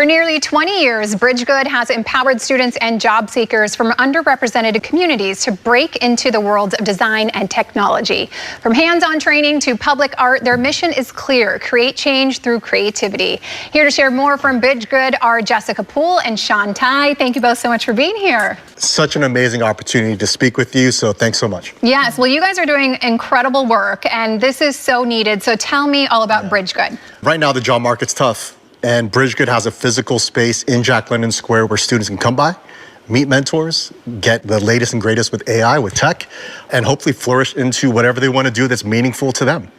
For nearly 20 years, BRIDGEGOOD has empowered students and job seekers from underrepresented communities to break into the worlds of design and technology. From hands-on training to public art, their mission is clear: create change through creativity. Here to share more from BRIDGEGOOD are Jessica Poole and Shaun. Thank you both so much for being here. Such an amazing opportunity to speak with you, so thanks so much. Yes, well, you guys are doing incredible work, and this is so needed. So tell me all about BRIDGEGOOD. Right now, the job market's tough. And BRIDGEGOOD has a physical space in Jack London Square where students can come by, meet mentors, get the latest and greatest with AI, with tech, and hopefully flourish into whatever they want to do that's meaningful to them.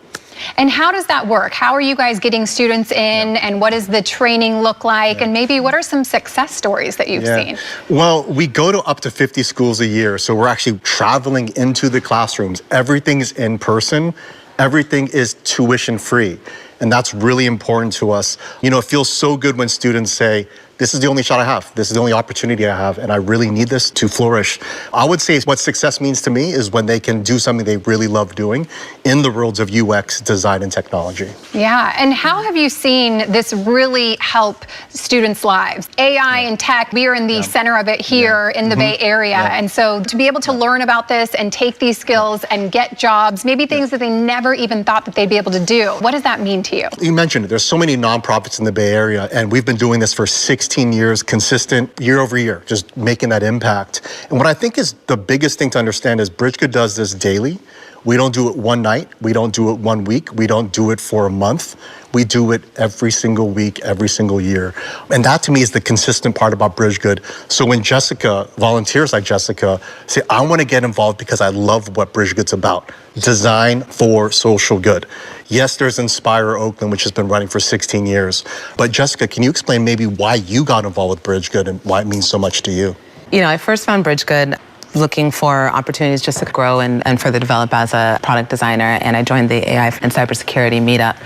And how does that work? How are you guys getting students in, and what does the training look like? And maybe what are some success stories that you've seen? Well, we go to up to 50 schools a year, so we're actually traveling into the classrooms. Everything is in person. Everything is tuition free. And that's really important to us. You know, it feels so good when students say, this is the only shot I have. This is the only opportunity I have, and I really need this to flourish. I would say what success means to me is when they can do something they really love doing in the worlds of UX, design, and technology. Yeah, and how have you seen this really help students' lives? AI and tech, we are in the center of it here in the Bay Area. And so to be able to learn about this and take these skills and get jobs, maybe things that they never even thought that they'd be able to do, what does that mean to you? You mentioned it. There's so many nonprofits in the Bay Area, and we've been doing this for 16 years, consistent, year over year, just making that impact. And what I think is the biggest thing to understand is BRIDGEGOOD does this daily. We don't do it one night. We don't do it 1 week. We don't do it for a month. We do it every single week, every single year. And that to me is the consistent part about BRIDGEGOOD. So when Jessica, volunteers like Jessica, say, I want to get involved because I love what BRIDGEGOOD's about. Design for social good. Yes, there's Inspire Oakland, which has been running for 16 years. But Jessica, can you explain maybe why you got involved with BRIDGEGOOD and why it means so much to you? You know, I first found BRIDGEGOOD looking for opportunities just to grow and further develop as a product designer, and I joined the AI and cybersecurity meetup.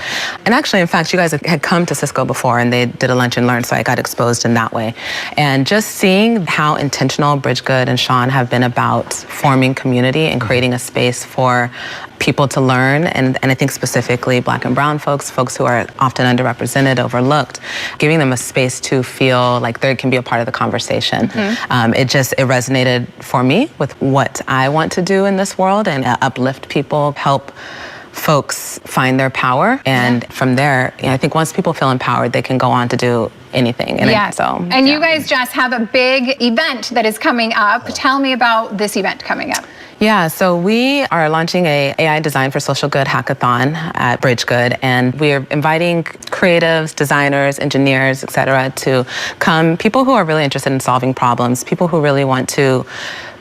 And actually, in fact, you guys had come to Cisco before, and they did a lunch and learn, so I got exposed in that way. And just seeing how intentional BRIDGEGOOD and Shaun have been about forming community and creating a space for people to learn, and I think specifically Black and brown folks who are often underrepresented, overlooked, giving them a space to feel like they can be a part of the conversation. It resonated for me with what I want to do in this world, and uplift people, help folks find their power. And from there, you know, I think once people feel empowered, they can go on to do anything. And you guys just have a big event that is coming up. Tell me about this event coming up. Yeah, so we are launching a AI Design for Social Good Hackathon at BRIDGEGOOD, and we're inviting creatives, designers, engineers, et cetera, to come, people who are really interested in solving problems, people who really want to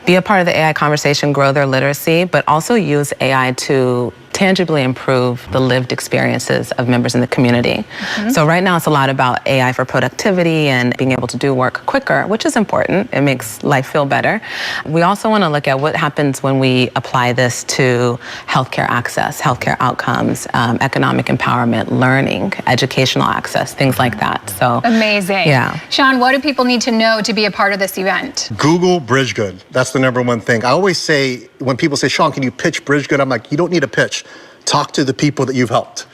be a part of the AI conversation, grow their literacy, but also use AI to tangibly improve the lived experiences of members in the community. So right now it's a lot about AI for productivity and being able to do work quicker, which is important. It makes life feel better. We also want to look at what happens when we apply this to healthcare access, healthcare outcomes, economic empowerment, learning, educational access, things like that. So amazing. Yeah. Shaun, what do people need to know to be a part of this event? Google BRIDGEGOOD. That's the #1 thing. I always say, when people say, Shaun, can you pitch BRIDGEGOOD? I'm like, you don't need a pitch. Talk to the people that you've helped.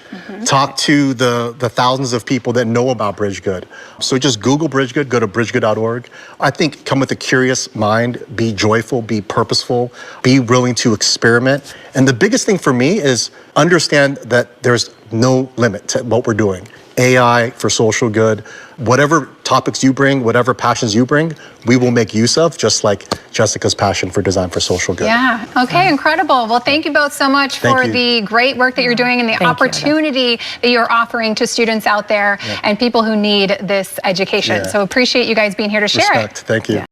Talk to the thousands of people that know about BRIDGEGOOD. So just Google BRIDGEGOOD, go to bridgegood.org. I think come with a curious mind, be joyful, be purposeful, be willing to experiment. And the biggest thing for me is understand that there's no limit to what we're doing. AI for social good, whatever topics you bring, whatever passions you bring, we will make use of, just like Jessica's passion for design for social good. Yeah, okay, incredible. Well, thank you both so much for the great work that you're doing and the opportunity that you're offering to students out there and people who need this education. So appreciate you guys being here to share it. Thank you.